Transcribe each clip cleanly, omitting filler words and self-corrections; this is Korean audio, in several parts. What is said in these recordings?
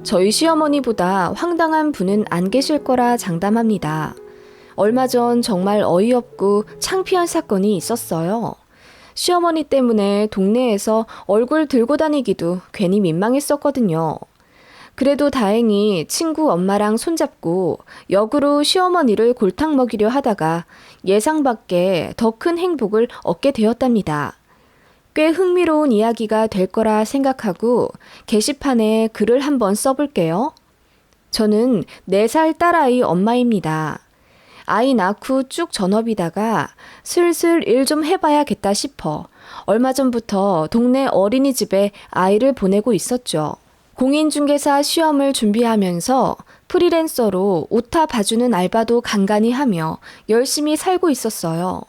저희 시어머니보다 황당한 분은 안 계실 거라 장담합니다. 얼마 전 정말 어이없고 창피한 사건이 있었어요. 시어머니 때문에 동네에서 얼굴 들고 다니기도 괜히 민망했었거든요. 그래도 다행히 친구 엄마랑 손잡고 역으로 시어머니를 골탕 먹이려 하다가 예상 밖의 더 큰 행복을 얻게 되었답니다. 꽤 흥미로운 이야기가 될 거라 생각하고 게시판에 글을 한번 써볼게요. 저는 4살 딸아이 엄마입니다. 아이 낳고 쭉 전업이다가 슬슬 일 좀 해봐야겠다 싶어 얼마 전부터 동네 어린이집에 아이를 보내고 있었죠. 공인중개사 시험을 준비하면서 프리랜서로 오타 봐주는 알바도 간간히 하며 열심히 살고 있었어요.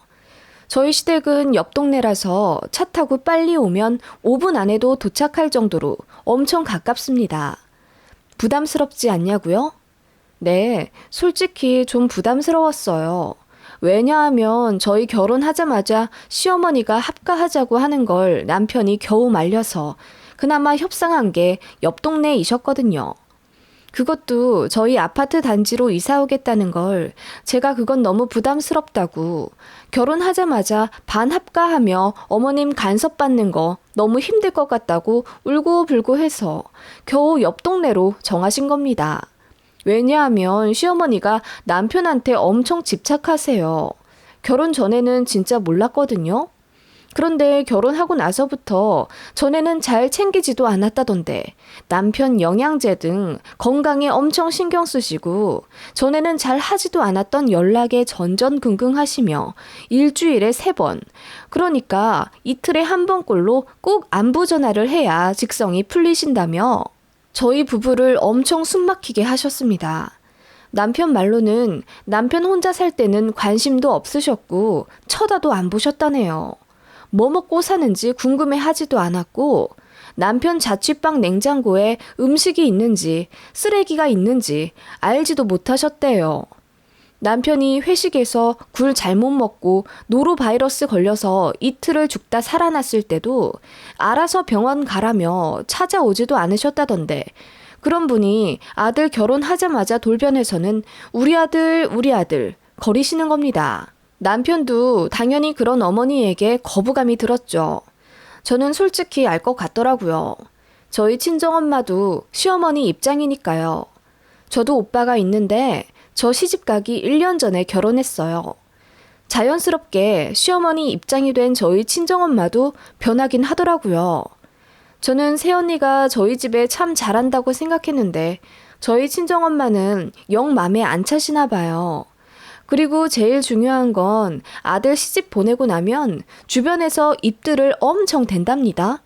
저희 시댁은 옆 동네라서 차 타고 빨리 오면 5분 안에도 도착할 정도로 엄청 가깝습니다. 부담스럽지 않냐고요? 네, 솔직히 좀 부담스러웠어요. 왜냐하면 저희 결혼하자마자 시어머니가 합가하자고 하는 걸 남편이 겨우 말려서 그나마 협상한 게 옆 동네이셨거든요. 그것도 저희 아파트 단지로 이사 오겠다는 걸 제가 그건 너무 부담스럽다고 결혼하자마자 반합가하며 어머님 간섭받는 거 너무 힘들 것 같다고 울고불고 해서 겨우 옆 동네로 정하신 겁니다. 왜냐하면 시어머니가 남편한테 엄청 집착하세요. 결혼 전에는 진짜 몰랐거든요. 그런데 결혼하고 나서부터 전에는 잘 챙기지도 않았다던데 남편 영양제 등 건강에 엄청 신경 쓰시고 전에는 잘 하지도 않았던 연락에 전전긍긍하시며 일주일에 3번, 그러니까 이틀에 1번꼴로 꼭 안부 전화를 해야 직성이 풀리신다며 저희 부부를 엄청 숨막히게 하셨습니다. 남편 말로는 남편 혼자 살 때는 관심도 없으셨고 쳐다도 안 보셨다네요. 뭐 먹고 사는지 궁금해하지도 않았고 남편 자취방 냉장고에 음식이 있는지 쓰레기가 있는지 알지도 못하셨대요. 남편이 회식에서 굴 잘못 먹고 노로바이러스 걸려서 이틀을 죽다 살아났을 때도 알아서 병원 가라며 찾아오지도 않으셨다던데 그런 분이 아들 결혼하자마자 돌변해서는 우리 아들 거리시는 겁니다. 남편도 당연히 그런 어머니에게 거부감이 들었죠. 저는 솔직히 알 것 같더라고요. 저희 친정엄마도 시어머니 입장이니까요. 저도 오빠가 있는데 저 시집가기 1년 전에 결혼했어요. 자연스럽게 시어머니 입장이 된 저희 친정엄마도 변하긴 하더라고요. 저는 새언니가 저희 집에 참 잘한다고 생각했는데 저희 친정엄마는 영 맘에 안 차시나 봐요. 그리고 제일 중요한 건 아들 시집 보내고 나면 주변에서 입들을 엄청 댄답니다.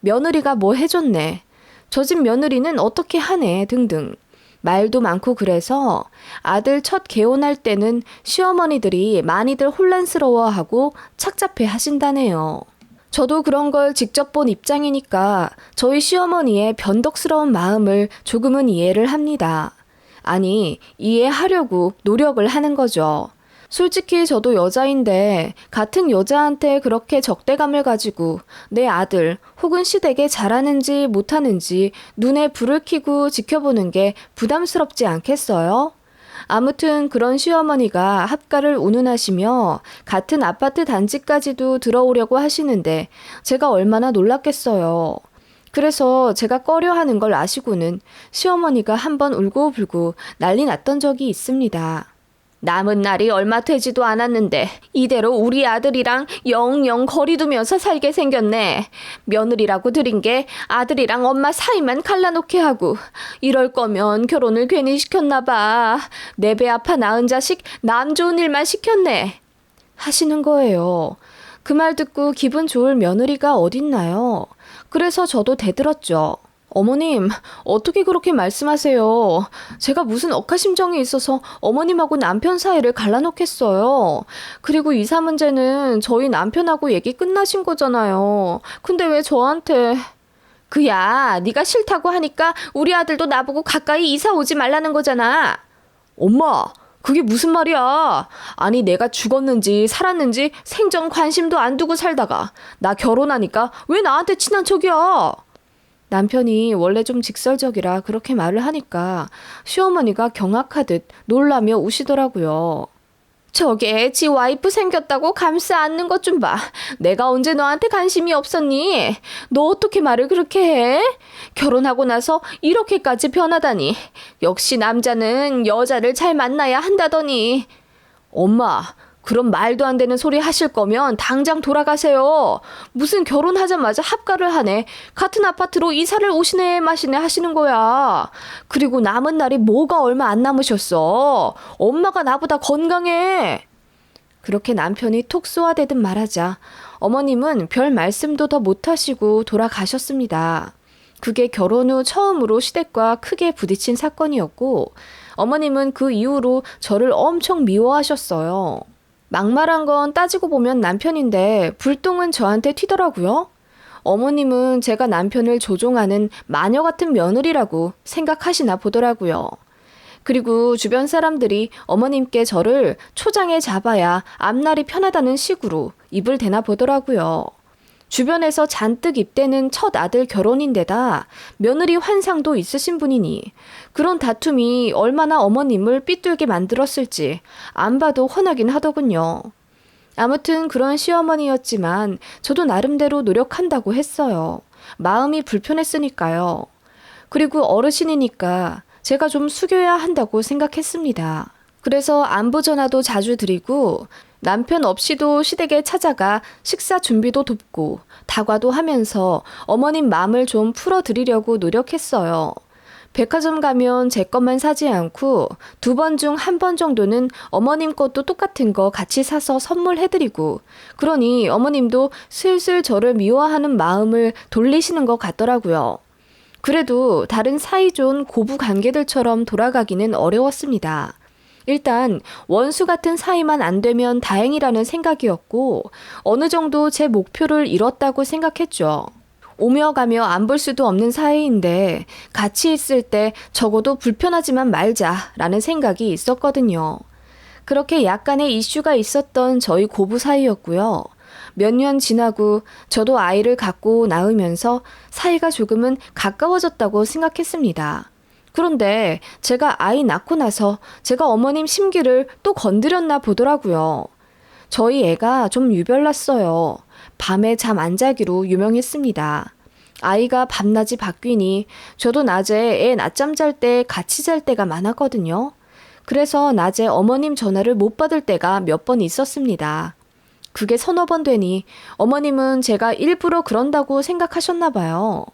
며느리가 뭐 해줬네. 저 집 며느리는 어떻게 하네 등등. 말도 많고 그래서 아들 첫 개혼할 때는 시어머니들이 많이들 혼란스러워하고 착잡해 하신다네요. 저도 그런 걸 직접 본 입장이니까 저희 시어머니의 변덕스러운 마음을 조금은 이해를 합니다. 아니, 이해하려고 노력을 하는 거죠. 솔직히 저도 여자인데 같은 여자한테 그렇게 적대감을 가지고 내 아들 혹은 시댁에 잘하는지 못하는지 눈에 불을 켜고 지켜보는 게 부담스럽지 않겠어요? 아무튼 그런 시어머니가 합가를 운운하시며 같은 아파트 단지까지도 들어오려고 하시는데 제가 얼마나 놀랐겠어요. 그래서 제가 꺼려하는 걸 아시고는 시어머니가 한번 울고불고 난리 났던 적이 있습니다. 남은 날이 얼마 되지도 않았는데 이대로 우리 아들이랑 영영 거리 두면서 살게 생겼네. 며느리라고 들인 게 아들이랑 엄마 사이만 갈라놓게 하고 이럴 거면 결혼을 괜히 시켰나 봐. 내 배 아파 낳은 자식 남 좋은 일만 시켰네. 하시는 거예요. 그 말 듣고 기분 좋을 며느리가 어딨나요? 그래서 저도 대들었죠. 어머님, 어떻게 그렇게 말씀하세요? 제가 무슨 억하심정이 있어서 어머님하고 남편 사이를 갈라놓겠어요. 그리고 이사 문제는 저희 남편하고 얘기 끝나신 거잖아요. 근데 왜 저한테... 그야, 네가 싫다고 하니까 우리 아들도 나보고 가까이 이사 오지 말라는 거잖아. 엄마, 그게 무슨 말이야? 아니 내가 죽었는지 살았는지 생전 관심도 안 두고 살다가 나 결혼하니까 왜 나한테 친한 척이야? 남편이 원래 좀 직설적이라 그렇게 말을 하니까 시어머니가 경악하듯 놀라며 우시더라고요. 저게 지 와이프 생겼다고 감싸 안는 것 좀 봐. 내가 언제 너한테 관심이 없었니? 너 어떻게 말을 그렇게 해? 결혼하고 나서 이렇게까지 변하다니. 역시 남자는 여자를 잘 만나야 한다더니. 엄마, 그런 말도 안 되는 소리 하실 거면 당장 돌아가세요. 무슨 결혼하자마자 합가를 하네. 같은 아파트로 이사를 오시네 마시네 하시는 거야. 그리고 남은 날이 뭐가 얼마 안 남으셨어. 엄마가 나보다 건강해. 그렇게 남편이 톡 쏘아대듯 말하자 어머님은 별 말씀도 더 못하시고 돌아가셨습니다. 그게 결혼 후 처음으로 시댁과 크게 부딪힌 사건이었고 어머님은 그 이후로 저를 엄청 미워하셨어요. 막말한 건 따지고 보면 남편인데 불똥은 저한테 튀더라고요. 어머님은 제가 남편을 조종하는 마녀 같은 며느리라고 생각하시나 보더라고요. 그리고 주변 사람들이 어머님께 저를 초장에 잡아야 앞날이 편하다는 식으로 입을 대나 보더라고요. 주변에서 잔뜩 입대는 첫 아들 결혼인데다 며느리 환상도 있으신 분이니 그런 다툼이 얼마나 어머님을 삐뚤게 만들었을지 안 봐도 훤하긴 하더군요. 아무튼 그런 시어머니였지만 저도 나름대로 노력한다고 했어요. 마음이 불편했으니까요. 그리고 어르신이니까 제가 좀 숙여야 한다고 생각했습니다. 그래서 안부 전화도 자주 드리고 남편 없이도 시댁에 찾아가 식사 준비도 돕고 다과도 하면서 어머님 마음을 좀 풀어드리려고 노력했어요. 백화점 가면 제 것만 사지 않고 2번 중 1번 정도는 어머님 것도 똑같은 거 같이 사서 선물해드리고 그러니 어머님도 슬슬 저를 미워하는 마음을 돌리시는 것 같더라고요. 그래도 다른 사이좋은 고부 관계들처럼 돌아가기는 어려웠습니다. 일단 원수 같은 사이만 안 되면 다행이라는 생각이었고 어느 정도 제 목표를 이뤘다고 생각했죠. 오며 가며 안 볼 수도 없는 사이인데 같이 있을 때 적어도 불편하지만 말자라는 생각이 있었거든요. 그렇게 약간의 이슈가 있었던 저희 고부 사이였고요. 몇 년 지나고 저도 아이를 갖고 낳으면서 사이가 조금은 가까워졌다고 생각했습니다. 그런데 제가 아이 낳고 나서 제가 어머님 심기를 또 건드렸나 보더라고요. 저희 애가 좀 유별났어요. 밤에 잠 안 자기로 유명했습니다. 아이가 밤낮이 바뀌니 저도 낮에 애 낮잠 잘 때 같이 잘 때가 많았거든요. 그래서 낮에 어머님 전화를 못 받을 때가 몇 번 있었습니다. 그게 서너 번 되니 어머님은 제가 일부러 그런다고 생각하셨나 봐요.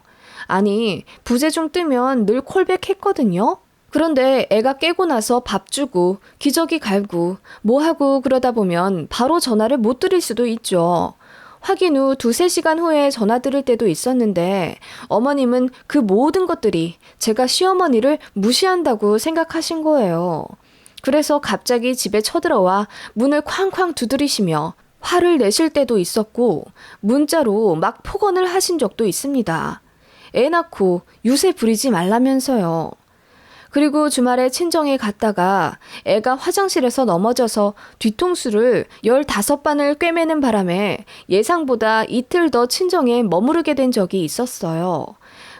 아니, 부재중 뜨면 늘 콜백했거든요. 그런데 애가 깨고 나서 밥 주고 기저귀 갈고 뭐 하고 그러다 보면 바로 전화를 못 드릴 수도 있죠. 확인 후 2-3시간 후에 전화 드릴 때도 있었는데 어머님은 그 모든 것들이 제가 시어머니를 무시한다고 생각하신 거예요. 그래서 갑자기 집에 쳐들어와 문을 쾅쾅 두드리시며 화를 내실 때도 있었고 문자로 막 폭언을 하신 적도 있습니다. 애 낳고 유세 부리지 말라면서요. 그리고 주말에 친정에 갔다가 애가 화장실에서 넘어져서 뒤통수를 15반을 꿰매는 바람에 예상보다 이틀 더 친정에 머무르게 된 적이 있었어요.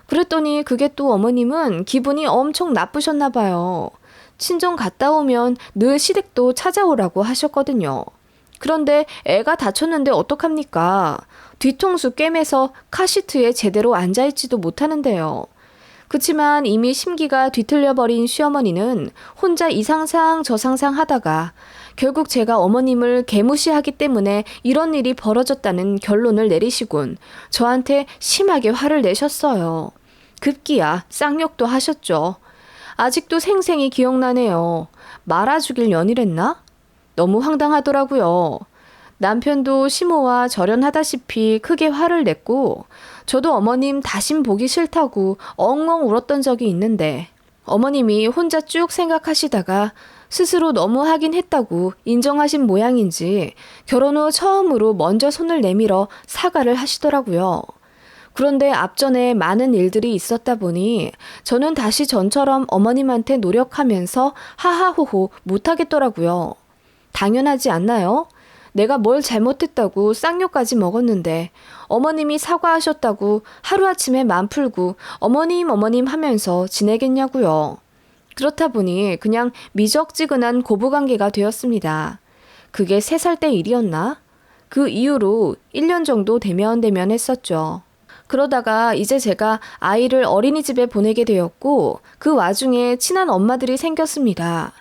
그랬더니 그게 또 어머님은 기분이 엄청 나쁘셨나 봐요. 친정 갔다 오면 늘 시댁도 찾아오라고 하셨거든요. 그런데 애가 다쳤는데 어떡합니까? 뒤통수 꿰매서 카시트에 제대로 앉아있지도 못하는데요. 그치만 이미 심기가 뒤틀려버린 시어머니는 혼자 이 상상 저 상상 하다가 결국 제가 어머님을 개무시하기 때문에 이런 일이 벌어졌다는 결론을 내리시곤 저한테 심하게 화를 내셨어요. 급기야 쌍욕도 하셨죠. 아직도 생생히 기억나네요. 말아 죽일 년이랬나? 너무 황당하더라고요. 남편도 심호와 절연하다시피 크게 화를 냈고 저도 어머님 다신 보기 싫다고 엉엉 울었던 적이 있는데 어머님이 혼자 쭉 생각하시다가 스스로 너무 하긴 했다고 인정하신 모양인지 결혼 후 처음으로 먼저 손을 내밀어 사과를 하시더라고요. 그런데 앞전에 많은 일들이 있었다 보니 저는 다시 전처럼 어머님한테 노력하면서 하하호호 못하겠더라고요. 당연하지 않나요? 내가 뭘 잘못했다고 쌍욕까지 먹었는데 어머님이 사과하셨다고 하루아침에 맘 풀고 어머님 어머님 하면서 지내겠냐고요. 그렇다 보니 그냥 미적지근한 고부관계가 되었습니다. 그게 3살 때 일이었나? 그 이후로 1년 정도 대면 했었죠. 그러다가 이제 제가 아이를 어린이집에 보내게 되었고 그 와중에 친한 엄마들이 생겼습니다.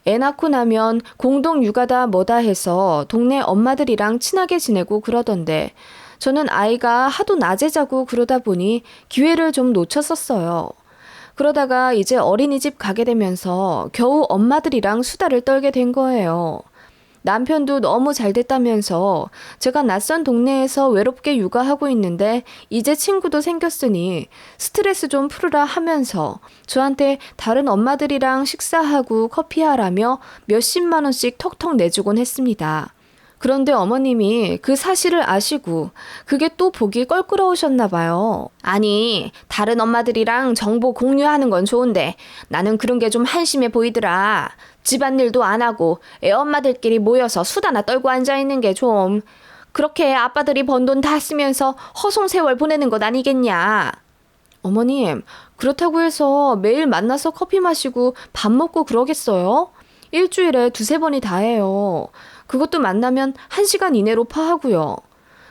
애 낳고 나면 공동 육아다 뭐다 해서 동네 엄마들이랑 친하게 지내고 그러던데 저는 아이가 하도 낮에 자고 그러다 보니 기회를 좀 놓쳤었어요. 그러다가 이제 어린이집 가게 되면서 겨우 엄마들이랑 수다를 떨게 된 거예요. 남편도 너무 잘 됐다면서 제가 낯선 동네에서 외롭게 육아하고 있는데 이제 친구도 생겼으니 스트레스 좀 풀으라 하면서 저한테 다른 엄마들이랑 식사하고 커피하라며 몇십만 원씩 턱턱 내주곤 했습니다. 그런데 어머님이 그 사실을 아시고 그게 또 보기 껄끄러우셨나 봐요. 아니, 다른 엄마들이랑 정보 공유하는 건 좋은데 나는 그런 게 좀 한심해 보이더라. 집안일도 안 하고 애 엄마들끼리 모여서 수다나 떨고 앉아있는 게 좀 그렇게 아빠들이 번 돈 다 쓰면서 허송세월 보내는 것 아니겠냐. 어머님, 그렇다고 해서 매일 만나서 커피 마시고 밥 먹고 그러겠어요? 일주일에 2-3번이 다예요. 그것도 만나면 1시간 이내로 파하고요.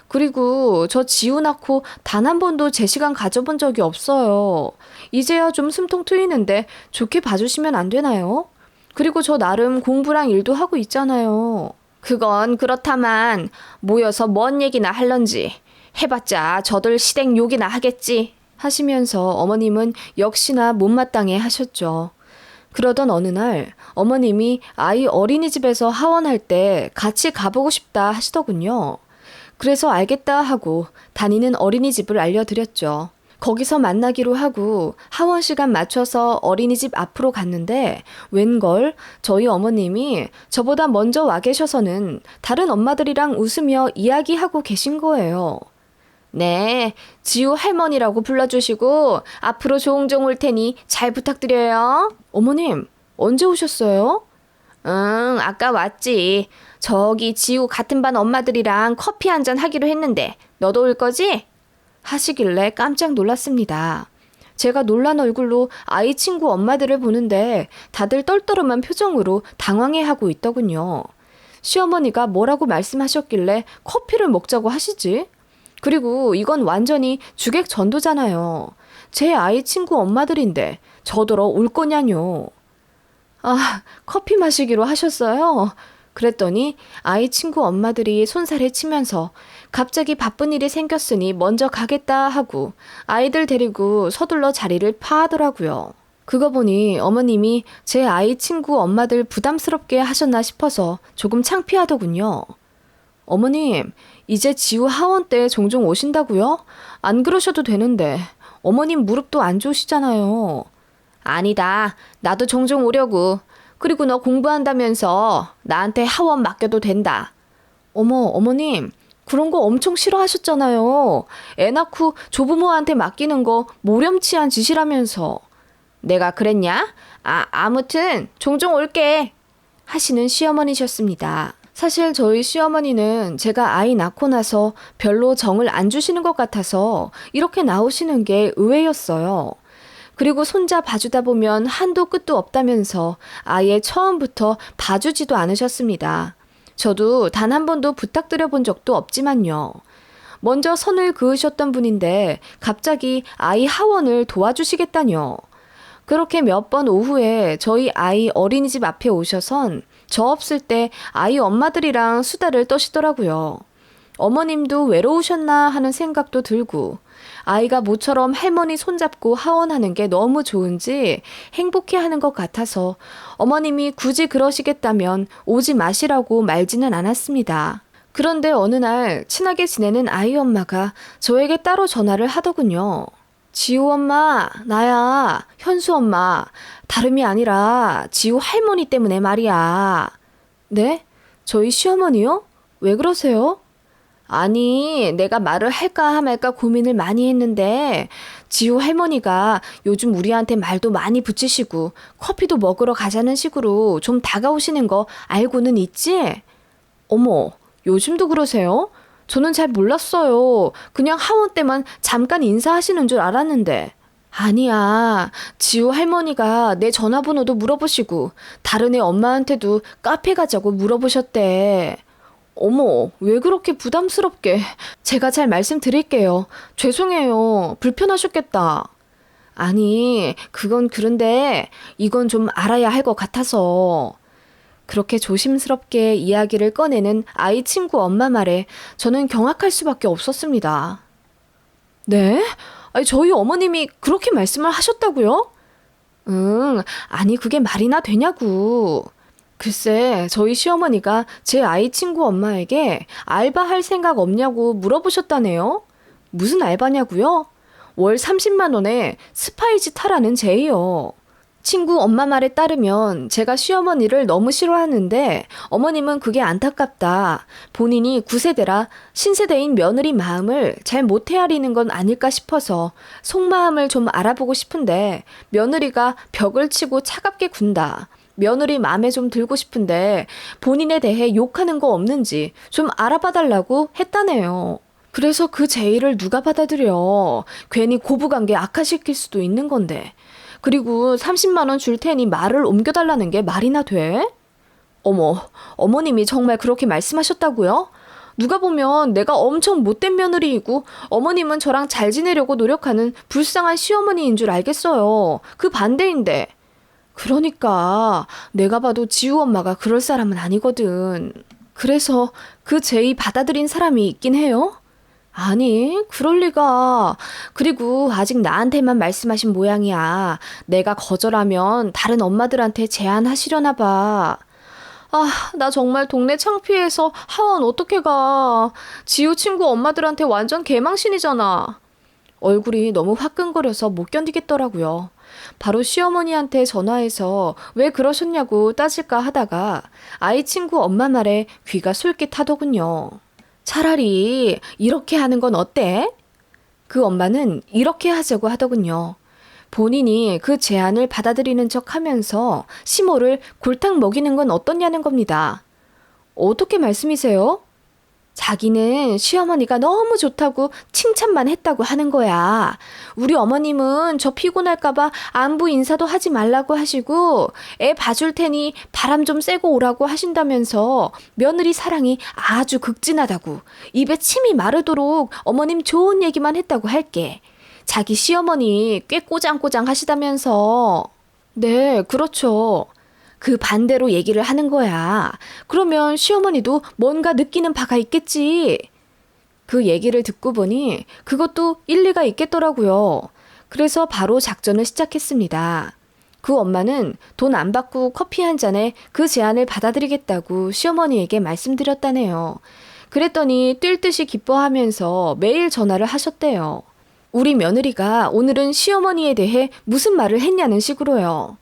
그리고 저 지우 낳고 단 한 번도 제 시간 가져본 적이 없어요. 이제야 좀 숨통 트이는데 좋게 봐주시면 안 되나요? 그리고 저 나름 공부랑 일도 하고 있잖아요. 그건 그렇다만 모여서 뭔 얘기나 할런지 해봤자 저들 시댁 욕이나 하겠지 하시면서 어머님은 역시나 못마땅해 하셨죠. 그러던 어느 날 어머님이 아이 어린이집에서 하원할 때 같이 가보고 싶다 하시더군요. 그래서 알겠다 하고 다니는 어린이집을 알려드렸죠. 거기서 만나기로 하고 하원 시간 맞춰서 어린이집 앞으로 갔는데 웬걸 저희 어머님이 저보다 먼저 와 계셔서는 다른 엄마들이랑 웃으며 이야기하고 계신 거예요. 네, 지우 할머니라고 불러주시고 앞으로 종종 올 테니 잘 부탁드려요. 어머님, 언제 오셨어요? 아까 왔지. 저기 지우 같은 반 엄마들이랑 커피 한잔 하기로 했는데 너도 올 거지? 하시길래 깜짝 놀랐습니다. 제가 놀란 얼굴로 아이 친구 엄마들을 보는데 다들 떨떠름한 표정으로 당황해하고 있더군요. 시어머니가 뭐라고 말씀하셨길래 커피를 먹자고 하시지? 그리고 이건 완전히 주객 전도잖아요. 제 아이 친구 엄마들인데 저더러 올 거냐뇨. 아, 커피 마시기로 하셨어요? 그랬더니 아이 친구 엄마들이 손살에 치면서 갑자기 바쁜 일이 생겼으니 먼저 가겠다 하고 아이들 데리고 서둘러 자리를 파하더라고요. 그거 보니 어머님이 제 아이 친구 엄마들 부담스럽게 하셨나 싶어서 조금 창피하더군요. 어머님, 이제 지우 하원 때 종종 오신다고요? 안 그러셔도 되는데 어머님 무릎도 안 좋으시잖아요. 아니다. 나도 종종 오려고. 그리고 너 공부한다면서 나한테 하원 맡겨도 된다. 어머님, 그런 거 엄청 싫어하셨잖아요. 애 낳고 조부모한테 맡기는 거 모렴치한 짓이라면서. 내가 그랬냐? 아무튼 종종 올게. 하시는 시어머니셨습니다. 사실 저희 시어머니는 제가 아이 낳고 나서 별로 정을 안 주시는 것 같아서 이렇게 나오시는 게 의외였어요. 그리고 손자 봐주다 보면 한도 끝도 없다면서 아예 처음부터 봐주지도 않으셨습니다. 저도 단 한 번도 부탁드려 본 적도 없지만요. 먼저 선을 그으셨던 분인데 갑자기 아이 하원을 도와주시겠다뇨. 그렇게 몇 번 오후에 저희 아이 어린이집 앞에 오셔선 저 없을 때 아이 엄마들이랑 수다를 떠시더라고요. 어머님도 외로우셨나 하는 생각도 들고 아이가 모처럼 할머니 손잡고 하원하는 게 너무 좋은지 행복해하는 것 같아서 어머님이 굳이 그러시겠다면 오지 마시라고 말지는 않았습니다. 그런데 어느 날 친하게 지내는 아이 엄마가 저에게 따로 전화를 하더군요. 지우 엄마, 나야, 현수 엄마. 다름이 아니라 지우 할머니 때문에 말이야. 네? 저희 시어머니요? 왜 그러세요? 아니, 내가 말을 할까 말까 고민을 많이 했는데 지우 할머니가 요즘 우리한테 말도 많이 붙이시고 커피도 먹으러 가자는 식으로 좀 다가오시는 거 알고는 있지? 어머, 요즘도 그러세요? 저는 잘 몰랐어요. 그냥 하원 때만 잠깐 인사하시는 줄 알았는데. 아니야. 지우 할머니가 내 전화번호도 물어보시고 다른 애 엄마한테도 카페 가자고 물어보셨대. 어머, 왜 그렇게 부담스럽게. 제가 잘 말씀드릴게요. 죄송해요. 불편하셨겠다. 아니, 그건 그런데 이건 좀 알아야 할 것 같아서. 그렇게 조심스럽게 이야기를 꺼내는 아이 친구 엄마 말에 저는 경악할 수밖에 없었습니다. 네? 아니, 저희 어머님이 그렇게 말씀을 하셨다고요? 응, 아니, 그게 말이나 되냐고. 글쎄, 저희 시어머니가 제 아이 친구 엄마에게 알바할 생각 없냐고 물어보셨다네요. 무슨 알바냐고요? 월 30만 원에 스파이지 타라는 제의요. 친구 엄마 말에 따르면 제가 시어머니를 너무 싫어하는데 어머님은 그게 안타깝다. 본인이 9세대라 신세대인 며느리 마음을 잘 못 헤아리는 건 아닐까 싶어서 속마음을 좀 알아보고 싶은데 며느리가 벽을 치고 차갑게 군다. 며느리 마음에 좀 들고 싶은데 본인에 대해 욕하는 거 없는지 좀 알아봐 달라고 했다네요. 그래서 그 제의를 누가 받아들여. 괜히 고부관계 악화시킬 수도 있는 건데. 그리고 30만 원 줄 테니 말을 옮겨달라는 게 말이나 돼? 어머, 어머님이 정말 그렇게 말씀하셨다고요? 누가 보면 내가 엄청 못된 며느리이고 어머님은 저랑 잘 지내려고 노력하는 불쌍한 시어머니인 줄 알겠어요. 그 반대인데. 그러니까 내가 봐도 지우 엄마가 그럴 사람은 아니거든. 그래서 그 제의 받아들인 사람이 있긴 해요? 아니, 그럴 리가. 그리고 아직 나한테만 말씀하신 모양이야. 내가 거절하면 다른 엄마들한테 제안하시려나 봐. 아, 나 정말 동네 창피해서 하원 어떻게 가. 지우 친구 엄마들한테 완전 개망신이잖아. 얼굴이 너무 화끈거려서 못 견디겠더라고요. 바로 시어머니한테 전화해서 왜 그러셨냐고 따질까 하다가 아이 친구 엄마 말에 귀가 솔깃하더군요. 차라리 이렇게 하는 건 어때? 그 엄마는 이렇게 하자고 하더군요. 본인이 그 제안을 받아들이는 척 하면서 시모를 골탕 먹이는 건 어떻냐는 겁니다. 어떻게 말씀이세요? 자기는 시어머니가 너무 좋다고 칭찬만 했다고 하는 거야. 우리 어머님은 저 피곤할까봐 안부 인사도 하지 말라고 하시고 애 봐줄 테니 바람 좀 쐬고 오라고 하신다면서 며느리 사랑이 아주 극진하다고 입에 침이 마르도록 어머님 좋은 얘기만 했다고 할게. 자기 시어머니 꽤 꼬장꼬장 하시다면서. 네, 그렇죠. 그 반대로 얘기를 하는 거야. 그러면 시어머니도 뭔가 느끼는 바가 있겠지. 그 얘기를 듣고 보니 그것도 일리가 있겠더라고요. 그래서 바로 작전을 시작했습니다. 그 엄마는 돈 안 받고 커피 한 잔에 그 제안을 받아들이겠다고 시어머니에게 말씀드렸다네요. 그랬더니 뛸 듯이 기뻐하면서 매일 전화를 하셨대요. 우리 며느리가 오늘은 시어머니에 대해 무슨 말을 했냐는 식으로요.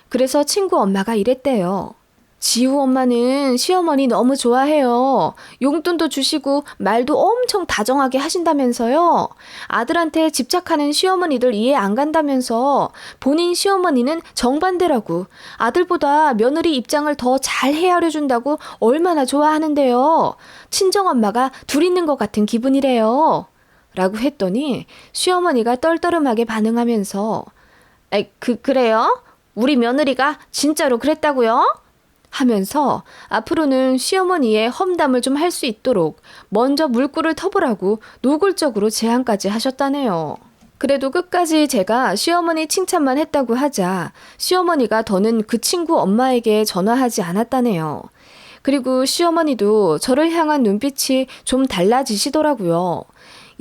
그래서 친구 엄마가 이랬대요. 지우 엄마는 시어머니 너무 좋아해요. 용돈도 주시고 말도 엄청 다정하게 하신다면서요. 아들한테 집착하는 시어머니들 이해 안 간다면서 본인 시어머니는 정반대라고 아들보다 며느리 입장을 더 잘 헤아려 준다고 얼마나 좋아하는데요. 친정엄마가 둘 있는 것 같은 기분이래요. 라고 했더니 시어머니가 떨떠름하게 반응하면서 그래요? 우리 며느리가 진짜로 그랬다고요? 하면서 앞으로는 시어머니의 험담을 좀 할 수 있도록 먼저 물꼬를 터보라고 노골적으로 제안까지 하셨다네요. 그래도 끝까지 제가 시어머니 칭찬만 했다고 하자 시어머니가 더는 그 친구 엄마에게 전화하지 않았다네요. 그리고 시어머니도 저를 향한 눈빛이 좀 달라지시더라고요.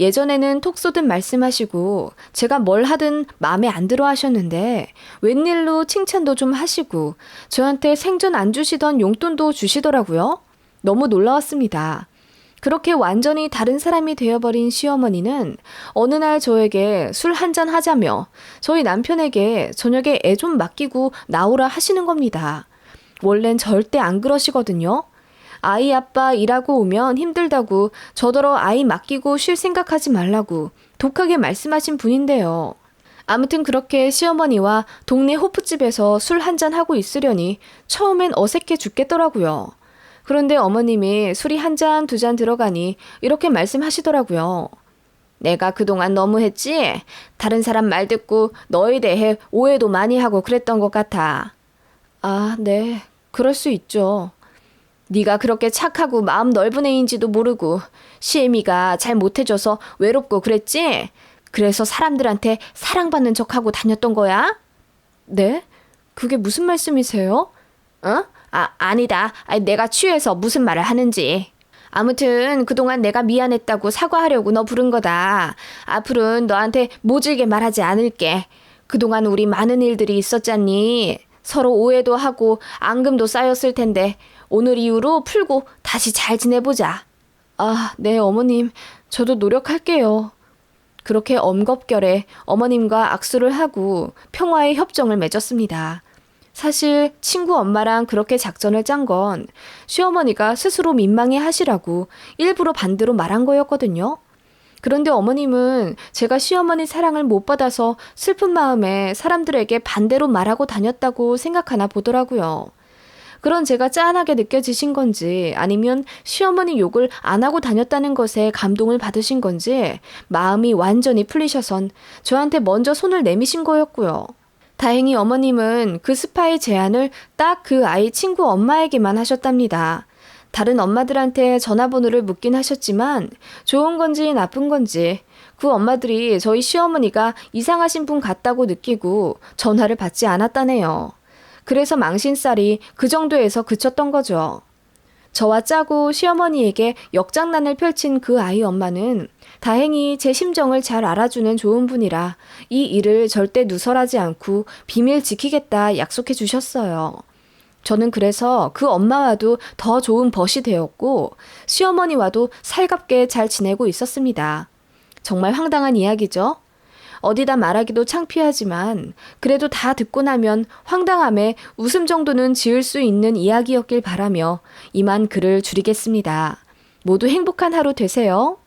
예전에는 톡 쏘듯 말씀하시고 제가 뭘 하든 마음에 안 들어 하셨는데 웬일로 칭찬도 좀 하시고 저한테 생전 안 주시던 용돈도 주시더라고요. 너무 놀라웠습니다. 그렇게 완전히 다른 사람이 되어버린 시어머니는 어느 날 저에게 술 한잔 하자며 저희 남편에게 저녁에 애 좀 맡기고 나오라 하시는 겁니다. 원래는 절대 안 그러시거든요. 아이 아빠 일하고 오면 힘들다고 저더러 아이 맡기고 쉴 생각하지 말라고 독하게 말씀하신 분인데요. 아무튼 그렇게 시어머니와 동네 호프집에서 술 한잔하고 있으려니 처음엔 어색해 죽겠더라고요. 그런데 어머님이 술이 한 잔, 두 잔 들어가니 이렇게 말씀하시더라고요. 내가 그동안 너무했지? 다른 사람 말 듣고 너에 대해 오해도 많이 하고 그랬던 것 같아. 아, 네. 그럴 수 있죠. 네가 그렇게 착하고 마음 넓은 애인지도 모르고 시애미가 잘 못해줘서 외롭고 그랬지? 그래서 사람들한테 사랑받는 척하고 다녔던 거야? 네? 그게 무슨 말씀이세요? 어? 아니다. 내가 취해서 무슨 말을 하는지. 아무튼 그동안 내가 미안했다고 사과하려고 너 부른 거다. 앞으로는 너한테 모질게 말하지 않을게. 그동안 우리 많은 일들이 있었잖니. 서로 오해도 하고 앙금도 쌓였을 텐데 오늘 이후로 풀고 다시 잘 지내보자. 아, 네, 어머님. 저도 노력할게요. 그렇게 엄겁결에 어머님과 악수를 하고 평화의 협정을 맺었습니다. 사실 친구 엄마랑 그렇게 작전을 짠 건 시어머니가 스스로 민망해 하시라고 일부러 반대로 말한 거였거든요. 그런데 어머님은 제가 시어머니 사랑을 못 받아서 슬픈 마음에 사람들에게 반대로 말하고 다녔다고 생각하나 보더라고요. 그런 제가 짠하게 느껴지신 건지 아니면 시어머니 욕을 안 하고 다녔다는 것에 감동을 받으신 건지 마음이 완전히 풀리셔선 저한테 먼저 손을 내미신 거였고요. 다행히 어머님은 그 스파의 제안을 딱 그 아이 친구 엄마에게만 하셨답니다. 다른 엄마들한테 전화번호를 묻긴 하셨지만 좋은 건지 나쁜 건지 그 엄마들이 저희 시어머니가 이상하신 분 같다고 느끼고 전화를 받지 않았다네요. 그래서 망신살이 그 정도에서 그쳤던 거죠. 저와 짜고 시어머니에게 역장난을 펼친 그 아이 엄마는 다행히 제 심정을 잘 알아주는 좋은 분이라 이 일을 절대 누설하지 않고 비밀 지키겠다 약속해 주셨어요. 저는 그래서 그 엄마와도 더 좋은 벗이 되었고 시어머니와도 살갑게 잘 지내고 있었습니다. 정말 황당한 이야기죠? 어디다 말하기도 창피하지만 그래도 다 듣고 나면 황당함에 웃음 정도는 지을 수 있는 이야기였길 바라며 이만 글을 줄이겠습니다. 모두 행복한 하루 되세요.